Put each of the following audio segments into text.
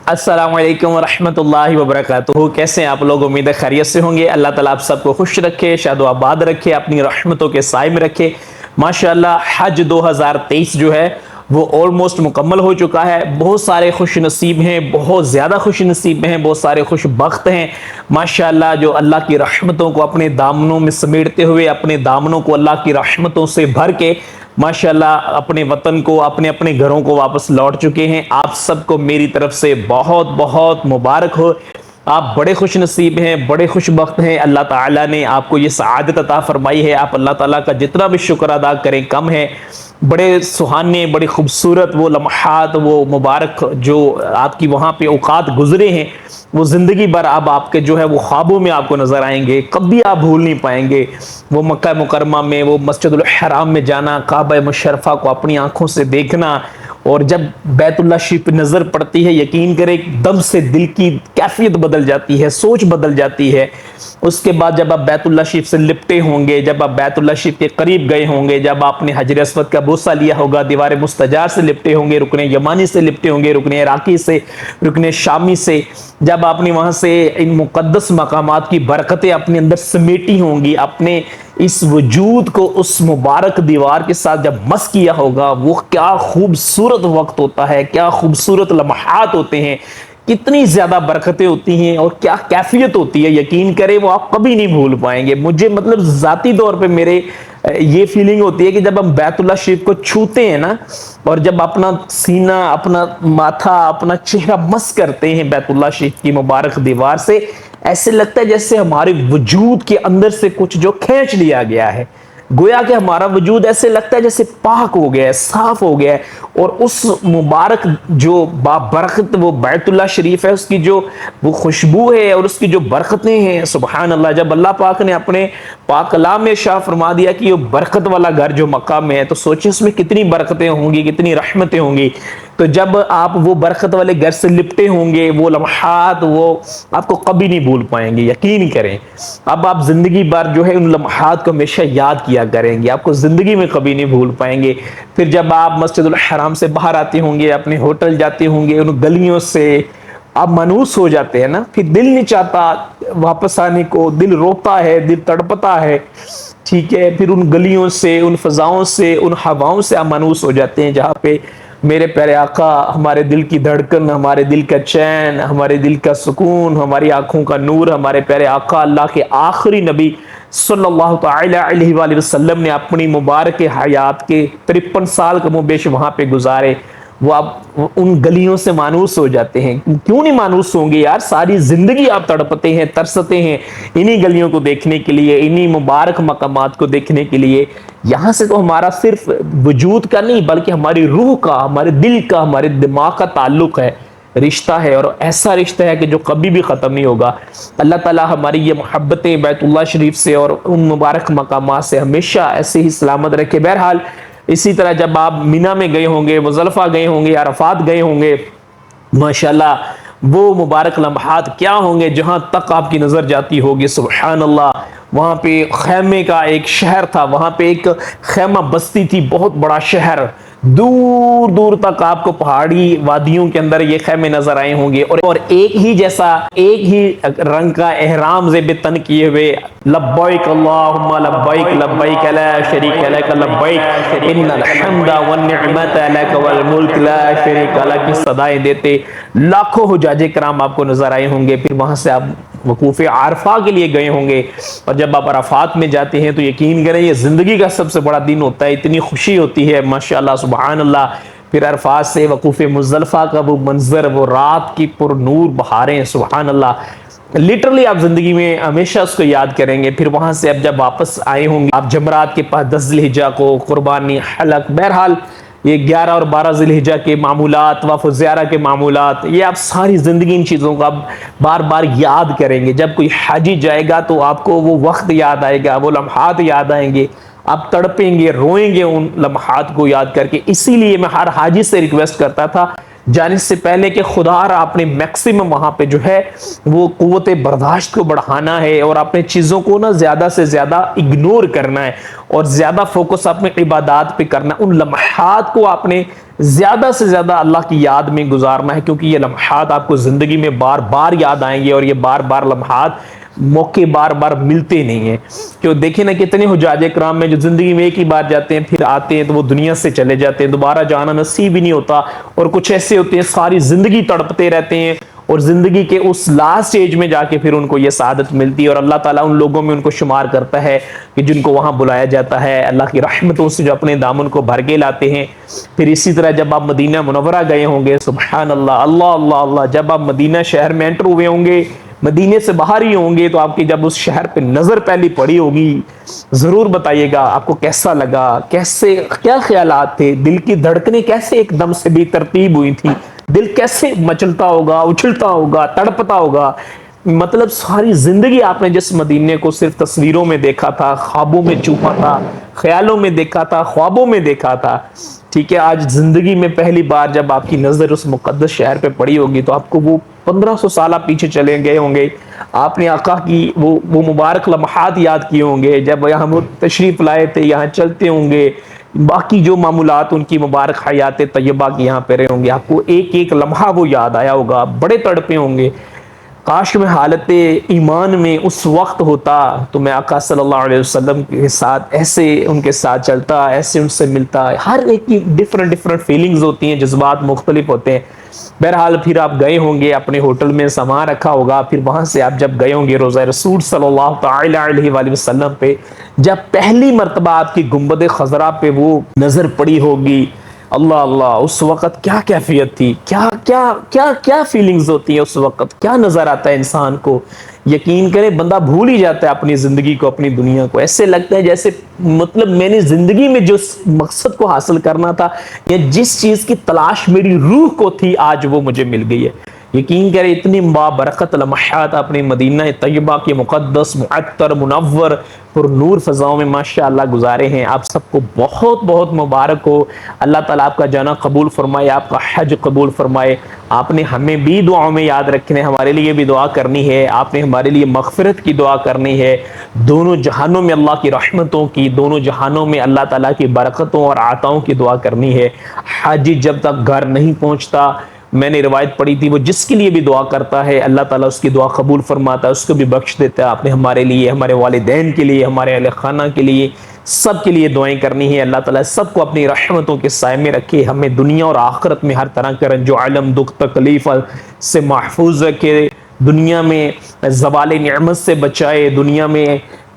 السلام علیکم ورحمۃ اللہ وبرکاتہ. کیسے ہیں آپ لوگ؟ امید ہے خیریت سے ہوں گے. اللہ تعالیٰ آپ سب کو خوش رکھے، شاد و آباد رکھے، اپنی رحمتوں کے سائے میں رکھے. ماشاءاللہ حج 2023 جو ہے وہ آلموسٹ مکمل ہو چکا ہے. بہت سارے خوش نصیب ہیں، بہت زیادہ خوش نصیب ہیں، بہت سارے خوش بخت ہیں ماشاءاللہ، جو اللہ کی رحمتوں کو اپنے دامنوں میں سمیٹتے ہوئے، اپنے دامنوں کو اللہ کی رحمتوں سے بھر کے ماشاءاللہ اپنے وطن کو، اپنے اپنے گھروں کو واپس لوٹ چکے ہیں. آپ سب کو میری طرف سے بہت بہت مبارک ہو. آپ بڑے خوش نصیب ہیں، بڑے خوش بخت ہیں. اللہ تعالیٰ نے آپ کو یہ سعادت عطا فرمائی ہے. آپ اللہ تعالیٰ کا جتنا بھی شکر ادا کریں کم ہے. بڑے سہانے، بڑے خوبصورت وہ لمحات، وہ مبارک جو آپ کی وہاں پہ اوقات گزرے ہیں، وہ زندگی بھر اب آپ کے جو ہے وہ خوابوں میں آپ کو نظر آئیں گے. کبھی آپ بھول نہیں پائیں گے. وہ مکہ مکرمہ میں، وہ مسجد الحرام میں جانا، کعبہ مشرفہ کو اپنی آنکھوں سے دیکھنا، اور جب بیت اللہ شریف پہ نظر پڑتی ہے، یقین کریں ایک دم سے دل کی کیفیت بدل جاتی ہے، سوچ بدل جاتی ہے. اس کے بعد جب آپ بیت اللہ شریف سے لپٹے ہوں گے، جب آپ بیت اللہ شریف کے قریب گئے ہوں گے، جب آپ نے حجر اسود کا بوسہ لیا ہوگا، دیوار مستجار سے لپٹے ہوں گے، رکن یمانی سے لپٹے ہوں گے، رکن عراقی سے، رکن شامی سے، جب آپ نے وہاں سے ان مقدس مقامات کی برکتیں اپنے اندر سمیٹی ہوں گی، اپنے اس وجود کو اس مبارک دیوار کے ساتھ جب مس کیا ہوگا، وہ کیا خوبصورت وقت ہوتا ہے، کیا خوبصورت لمحات ہوتے ہیں، کتنی زیادہ برکتیں ہوتی ہیں، اور کیا کیفیت ہوتی ہے. یقین کریں وہ آپ کبھی نہیں بھول پائیں گے. مجھے مطلب ذاتی طور پہ میرے یہ فیلنگ ہوتی ہے کہ جب ہم بیت اللہ شریف کو چھوتے ہیں نا، اور جب اپنا سینہ، اپنا ماتھا، اپنا چہرہ مس کرتے ہیں بیت اللہ شریف کی مبارک دیوار سے، ایسے لگتا ہے جیسے ہمارے وجود کے اندر سے کچھ جو کھینچ لیا گیا ہے. گویا کہ ہمارا وجود ایسے لگتا ہے جیسے پاک ہو گیا ہے، صاف ہو گیا ہے. اور اس مبارک جو بابرکت وہ بیت اللہ شریف ہے، اس کی جو وہ خوشبو ہے اور اس کی جو برکتیں ہیں، سبحان اللہ. جب اللہ پاک نے اپنے پاک کلام میں شاہ فرما دیا کہ یہ برکت والا گھر جو مکہ میں ہے، تو سوچیں اس میں کتنی برکتیں ہوں گی، کتنی رحمتیں ہوں گی. تو جب آپ وہ برکت والے گھر سے لپٹے ہوں گے، وہ لمحات وہ آپ کو کبھی نہیں بھول پائیں گے. یقین کریں اب آپ زندگی بھر جو ہے ان لمحات کو ہمیشہ یاد کیا کریں گے، آپ کو زندگی میں کبھی نہیں بھول پائیں گے. پھر جب آپ مسجد الحرام سے باہر آتے ہوں گے، اپنے ہوٹل جاتے ہوں گے، ان گلیوں سے آپ مانوس ہو جاتے ہیں نا، پھر دل نہیں چاہتا واپس آنے کو، دل روتا ہے، دل تڑپتا ہے. ٹھیک ہے، پھر ان گلیوں سے، ان فضاؤں سے، ان ہواؤں سے آپ مانوس ہو جاتے ہیں جہاں پہ میرے پیارے آقا، ہمارے دل کی دھڑکن، ہمارے دل کا چین، ہمارے دل کا سکون، ہماری آنکھوں کا نور، ہمارے پیارے آقا اللہ کے آخری نبی صلی اللہ تعالی علیہ وآلہ وسلم نے اپنی مبارک حیات کے 53 سال کا بیش وہاں پہ گزارے. وہ آپ ان گلیوں سے مانوس ہو جاتے ہیں. کیوں نہیں مانوس ہوں گے یار؟ ساری زندگی آپ تڑپتے ہیں، ترستے ہیں انہی گلیوں کو دیکھنے کے لیے، انہی مبارک مقامات کو دیکھنے کے لیے. یہاں سے تو ہمارا صرف وجود کا نہیں بلکہ ہماری روح کا، ہمارے دل کا، ہمارے دماغ کا تعلق ہے، رشتہ ہے، اور ایسا رشتہ ہے کہ جو کبھی بھی ختم نہیں ہوگا. اللہ تعالیٰ ہماری یہ محبتیں بیت اللہ شریف سے اور ان مبارک مقامات سے ہمیشہ ایسے ہی سلامت رکھے. بہرحال اسی طرح جب آپ مینا میں گئے ہوں گے، مزدلفہ گئے ہوں گے، عرفات گئے ہوں گے، ماشاءاللہ وہ مبارک لمحات کیا ہوں گے جہاں تک آپ کی نظر جاتی ہوگی. سبحان اللہ. وہاں پہ خیمے کا ایک شہر تھا، وہاں پہ ایک خیمہ بستی تھی، بہت بڑا شہر. دور دور تک آپ کو پہاڑی وادیوں کے اندر یہ خیمے نظر آئے ہوں گے، اور ایک ہی جیسا، ایک ہی رنگ کا احرام زیب تن کیے ہوئے، لبیک اللہم لبیک لبیک لا شریک لک لبیک ان الحمد والنعمت لک والملک لا شریک لک کی صدائیں دیتے لاکھوں حجاج کرام آپ کو نظر آئے ہوں گے. پھر وہاں سے آپ وقوف عرفہ کے لیے گئے ہوں گے، اور جب آپ عرفات میں جاتے ہیں تو یقین کریں یہ زندگی کا سب سے بڑا دن ہوتا ہے. اتنی خوشی ہوتی ہے ماشاءاللہ سبحان اللہ. پھر عرفات سے وقوف مزدلفہ کا وہ منظر، وہ رات کی پر نور بہاریں، سبحان اللہ. لٹرلی آپ زندگی میں ہمیشہ اس کو یاد کریں گے. پھر وہاں سے اب جب واپس آئے ہوں گے آپ جمرات کے پاس 10 ذی الحجہ کو، قربانی، حلق، بہرحال یہ 11 اور 12 ذی الحجہ کے معمولات، طواف الزیارہ کے معمولات، یہ آپ ساری زندگی ان چیزوں کو آپ بار بار یاد کریں گے. جب کوئی حاجی جائے گا تو آپ کو وہ وقت یاد آئے گا، وہ لمحات یاد آئیں گے، آپ تڑپیں گے، روئیں گے ان لمحات کو یاد کر کے. اسی لیے میں ہر حاجی سے ریکویسٹ کرتا تھا جانے سے پہلے کہ خدا را اپنے میکسیمم وہاں پہ جو ہے وہ قوت برداشت کو بڑھانا ہے اور اپنے چیزوں کو نا زیادہ سے زیادہ اگنور کرنا ہے اور زیادہ فوکس اپنے عبادات پہ کرنا ہے. ان لمحات کو آپ نے زیادہ سے زیادہ اللہ کی یاد میں گزارنا ہے، کیونکہ یہ لمحات آپ کو زندگی میں بار بار یاد آئیں گے، اور یہ بار بار لمحات موقع بار بار ملتے نہیں ہیں. کہ دیکھیں نا کتنے حجاج کرام میں جو زندگی میں ایک ہی بار جاتے ہیں، پھر آتے ہیں تو وہ دنیا سے چلے جاتے ہیں، دوبارہ جانا نصیب ہی نہیں ہوتا. اور کچھ ایسے ہوتے ہیں ساری زندگی تڑپتے رہتے ہیں، اور زندگی کے اس لاسٹ ایج میں جا کے پھر ان کو یہ سعادت ملتی ہے. اور اللہ تعالیٰ ان لوگوں میں ان کو شمار کرتا ہے کہ جن کو وہاں بلایا جاتا ہے اللہ کی رحمتوں سے، جو اپنے دامن کو بھر کے لاتے ہیں. پھر اسی طرح جب آپ مدینہ منورہ گئے ہوں گے، سبحان اللہ اللہ اللہ اللہ، جب آپ مدینہ شہر میں انٹر ہوئے ہوں گے، مدینے سے باہر ہی ہوں گے، تو آپ کی جب اس شہر پہ نظر پہلی پڑی ہوگی، ضرور بتائیے گا آپ کو کیسا لگا، کیسے کیا خیالات تھے، دل کی دھڑکنیں کیسے ایک دم سے بھی ترتیب ہوئی تھی، دل کیسے مچلتا ہوگا، اچھلتا ہوگا، تڑپتا ہوگا. مطلب ساری زندگی آپ نے جس مدینے کو صرف تصویروں میں دیکھا تھا، خوابوں میں چوما تھا، خیالوں میں دیکھا تھا، خوابوں میں دیکھا تھا، ٹھیک ہے، آج زندگی میں پہلی بار جب آپ کی نظر اس مقدس شہر پہ پڑی ہوگی تو آپ کو وہ 1500 سالہ پیچھے چلے گئے ہوں گے. آپ نے آقا کی وہ مبارک لمحات یاد کیے ہوں گے جب یہاں وہ تشریف لائے تھے، یہاں چلتے ہوں گے، باقی جو معمولات ان کی مبارک حیات طیبہ کی یہاں پہ رہے ہوں گے، آپ کو ایک ایک لمحہ وہ یاد آیا ہوگا، بڑے تڑپے ہوں گے. کاش میں حالت ایمان میں اس وقت ہوتا تو میں آقا صلی اللہ علیہ وسلم کے ساتھ ایسے ان کے ساتھ چلتا، ایسے ان سے ملتا. ہر ایک کی ڈفرنٹ فیلنگز ہوتی ہیں، جذبات مختلف ہوتے ہیں. بہرحال پھر آپ گئے ہوں گے، اپنے ہوٹل میں سامان رکھا ہوگا، پھر وہاں سے آپ جب گئے ہوں گے روضہ رسول صلی اللہ تعالی علیہ وآلہ وسلم پہ، جب پہلی مرتبہ آپ کی گنبد خضرا پہ وہ نظر پڑی ہوگی، اللہ اللہ، اس وقت کیا کیفیت تھی، کیا کیا کیا کیا فیلنگز ہوتی ہیں اس وقت، کیا نظر آتا ہے انسان کو. یقین کریں بندہ بھول ہی جاتا ہے اپنی زندگی کو، اپنی دنیا کو. ایسے لگتا ہے جیسے مطلب میں نے زندگی میں جو مقصد کو حاصل کرنا تھا یا جس چیز کی تلاش میری روح کو تھی، آج وہ مجھے مل گئی ہے. یقین کریں اتنی بابرکت لمحات اپنے مدینہ طیبہ کے مقدس معطر منور پر نور فضاؤں میں ماشاءاللہ گزارے ہیں. آپ سب کو بہت بہت مبارک ہو. اللہ تعالیٰ آپ کا جانا قبول فرمائے، آپ کا حج قبول فرمائے. آپ نے ہمیں بھی دعاؤں میں یاد رکھنے، ہمارے لیے بھی دعا کرنی ہے، آپ نے ہمارے لیے مغفرت کی دعا کرنی ہے. دونوں جہانوں میں اللہ کی رحمتوں کی، دونوں جہانوں میں اللہ تعالیٰ کی برکتوں اور عطاؤں کی دعا کرنی ہے. حاجی جب تک گھر نہیں پہنچتا، میں نے روایت پڑھی تھی، وہ جس کے لیے بھی دعا کرتا ہے اللہ تعالیٰ اس کی دعا قبول فرماتا ہے، اس کو بھی بخش دیتا ہے. آپ نے ہمارے لیے، ہمارے والدین کے لیے، ہمارے اہل خانہ کے لیے، سب کے لیے دعائیں کرنی ہے. اللہ تعالیٰ سب کو اپنی رحمتوں کے سائے میں رکھے، ہمیں دنیا اور آخرت میں ہر طرح کا رنج و علم، دکھ تکلیف سے محفوظ رکھے، دنیا میں زوال نعمت سے بچائے، دنیا میں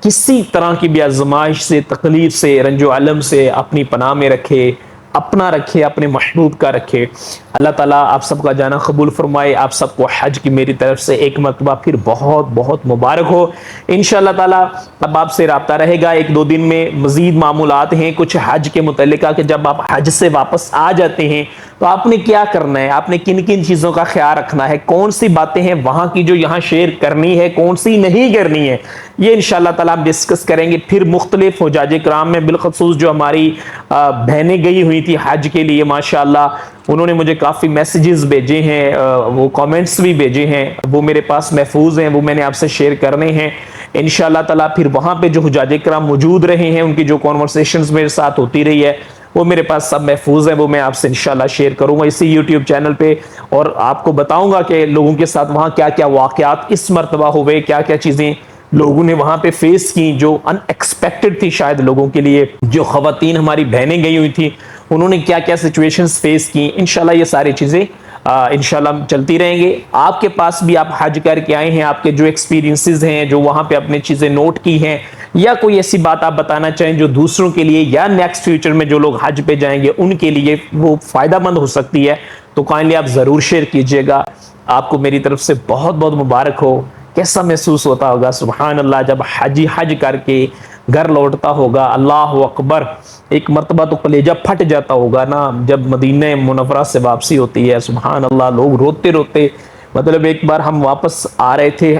کسی طرح کی بھی آزمائش سے، تکلیف سے، رنج و علم سے اپنی پناہ میں رکھے، اپنا رکھے، اپنے محبوب کا رکھے. اللہ تعالیٰ آپ سب کا جانا قبول فرمائے. آپ سب کو حج کی میری طرف سے ایک مرتبہ پھر بہت بہت مبارک ہو. انشاءاللہ تعالیٰ اب آپ سے رابطہ رہے گا. ایک دو دن میں مزید معمولات ہیں کچھ حج کے متعلقہ کہ جب آپ حج سے واپس آ جاتے ہیں تو آپ نے کیا کرنا ہے، آپ نے کن کن چیزوں کا خیال رکھنا ہے، کون سی باتیں ہیں وہاں کی جو یہاں شیئر کرنی ہے، کون سی نہیں کرنی ہے، یہ انشاءاللہ تعالیٰ ہم ڈسکس کریں گے. پھر مختلف حجاج کرام میں بالخصوص جو ہماری بہنیں گئی ہوئی تھی حج کے لیے، ماشاءاللہ انہوں نے مجھے کافی میسیجز بھیجے ہیں، وہ کامنٹس بھی بھیجے ہیں، وہ میرے پاس محفوظ ہیں، وہ میں نے آپ سے شیئر کرنے ہیں انشاءاللہ تعالیٰ. پھر وہاں پہ جو حجاج کرام موجود رہے ہیں، ان کی جو کانورسیشنز میرے ساتھ ہوتی رہی ہے، وہ میرے پاس سب محفوظ ہیں، وہ میں آپ سے انشاءاللہ شیئر کروں گا اسی یوٹیوب چینل پہ، اور آپ کو بتاؤں گا کہ لوگوں کے ساتھ وہاں کیا کیا واقعات اس مرتبہ ہوئے، کیا کیا چیزیں لوگوں نے وہاں پہ فیس کی جو ان ایکسپیکٹڈ تھی شاید لوگوں کے لیے. جو خواتین ہماری بہنیں گئی ہوئی تھی انہوں نے کیا کیا سچویشنز فیس کی، انشاءاللہ یہ ساری چیزیں انشاءاللہ چلتی رہیں گے. آپ کے پاس بھی آپ حج کر کے آئے ہیں، آپ کے جو ایکسپیرینسز ہیں، جو وہاں پہ اپنے چیزیں نوٹ کی ہیں، یا کوئی ایسی بات آپ بتانا چاہیں جو دوسروں کے لیے یا نیکسٹ فیوچر میں جو لوگ حج پہ جائیں گے ان کے لیے وہ فائدہ مند ہو سکتی ہے، تو کائنڈلی آپ ضرور شیئر کیجئے گا. آپ کو میری طرف سے بہت بہت مبارک ہو. کیسا محسوس ہوتا ہوگا سبحان اللہ جب حج کر کے گھر لوٹتا ہوگا، اللہ اکبر، ایک مرتبہ تو کلیجہ پھٹ جاتا ہوگا نا جب مدینہ منورہ سے واپسی ہوتی ہے. سبحان اللہ، لوگ روتے روتے، مطلب ایک بار ہم واپس آ رہے تھے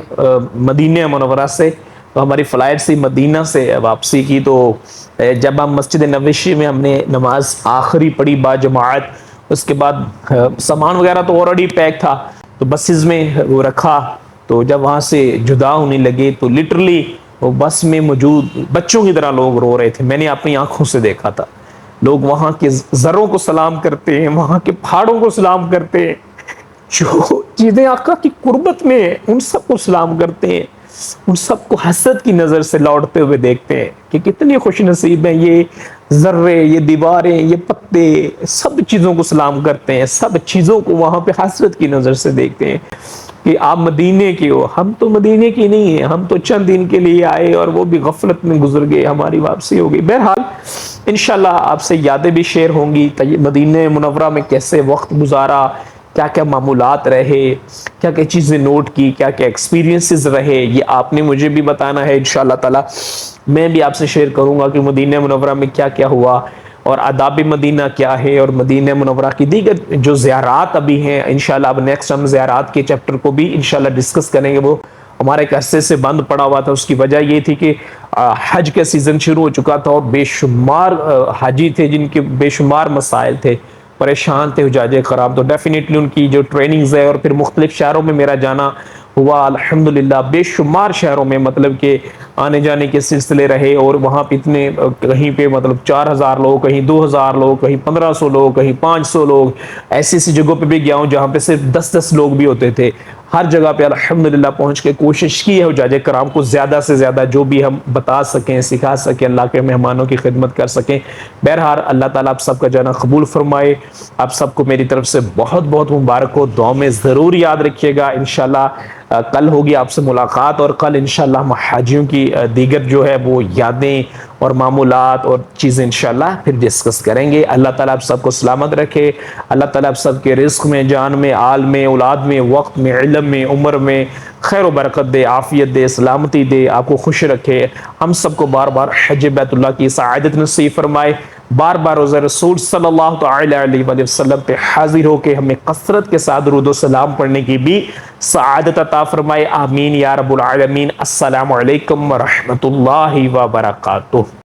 مدینہ منورہ سے، تو ہماری فلائٹ سے مدینہ سے واپسی کی، تو جب ہم مسجد نبوی میں ہم نے نماز آخری پڑھی با جماعت، اس کے بعد سامان وغیرہ تو آلریڈی پیک تھا، تو بسز میں وہ رکھا، تو جب وہاں سے جدا ہونے لگے تو لٹرلی وہ بس میں موجود بچوں کی طرح لوگ رو رہے تھے. میں نے اپنی آنکھوں سے دیکھا تھا. لوگ وہاں کے ذروں کو سلام کرتے ہیں، وہاں کے پہاڑوں کو سلام کرتے ہیں، جو چیزیں آقا کی قربت میں ہیں ان سب کو سلام کرتے ہیں، ان سب کو حسد کی نظر سے لوٹتے ہوئے دیکھتے ہیں کہ کتنی خوش نصیب ہیں یہ ذرے، یہ دیواریں، یہ پتے، سب چیزوں کو سلام کرتے ہیں، سب چیزوں کو وہاں پہ حسرت کی نظر سے دیکھتے ہیں کہ آپ مدینے کے ہو. ہم تو مدینے کی نہیں ہیں، ہم تو چند دن کے لیے آئے اور وہ بھی غفلت میں گزر گئے، ہماری واپسی ہو گئی. بہرحال انشاءاللہ آپ سے یادیں بھی شیئر ہوں گی، مدینہ منورہ میں کیسے وقت گزارا، کیا کیا معمولات رہے، کیا کیا چیزیں نوٹ کی، کیا کیا ایکسپیرینسز رہے، یہ آپ نے مجھے بھی بتانا ہے. انشاءاللہ تعالی میں بھی آپ سے شیئر کروں گا کہ مدینہ منورہ میں کیا کیا ہوا اور آداب مدینہ کیا ہے، اور مدینہ منورہ کی دیگر جو زیارات ابھی ہیں. انشاءاللہ اب نیکسٹ ہم زیارات کے چیپٹر کو بھی انشاءاللہ ڈسکس کریں گے. وہ ہمارے ایک عرصے سے بند پڑا ہوا تھا، اس کی وجہ یہ تھی کہ حج کا سیزن شروع ہو چکا تھا اور بے شمار حاجی تھے جن کے بے شمار مسائل تھے، پریشان تھے حجاج کرام. تو ڈیفینیٹلی ان کی جو ٹریننگز ہے اور پھر مختلف شہروں میں میرا جانا ہوا الحمدللہ، بے شمار شہروں میں مطلب کہ آنے جانے کے سلسلے رہے، اور وہاں پہ اتنے کہیں پہ مطلب 4000 لوگ، کہیں 2000 لوگ، کہیں 1500 لوگ، کہیں 500 لوگ، ایسی ایسی جگہوں پہ بھی گیا ہوں جہاں پہ صرف 10 لوگ بھی ہوتے تھے. ہر جگہ پہ الحمدللہ پہنچ کے کوشش کی ہے حجاج کرام کو زیادہ سے زیادہ جو بھی ہم بتا سکیں، سکھا سکیں، اللہ کے مہمانوں کی خدمت کر سکیں. بہرحال اللہ تعالیٰ آپ سب کا جانا قبول فرمائے. آپ سب کو میری طرف سے بہت بہت مبارک ہو. دعاؤں میں ضرور یاد رکھیے گا. انشاءاللہ کل ہوگی آپ سے ملاقات، اور کل انشاءاللہ ہم حاجیوں کی دیگر جو ہے وہ یادیں اور معمولات اور چیزیں انشاءاللہ پھر ڈسکس کریں گے. اللہ تعالیٰ آپ سب کو سلامت رکھے. اللہ تعالیٰ آپ سب کے رزق میں، جان میں، آل میں، اولاد میں، وقت میں، علم میں، عمر میں خیر و برکت دے، عافیت دے، سلامتی دے، آپ کو خوش رکھے. ہم سب کو بار بار حج بیت اللہ کی سعادت نصیب فرمائے. بار بار روزہ رسول صلی اللہ تعالی علیہ وآلہ وسلم پہ حاضر ہو کے ہمیں کثرت کے ساتھ درود و سلام پڑھنے کی بھی سعادت عطا فرمائے. آمین یا رب العالمین. السلام علیکم ورحمۃ اللہ وبرکاتہ.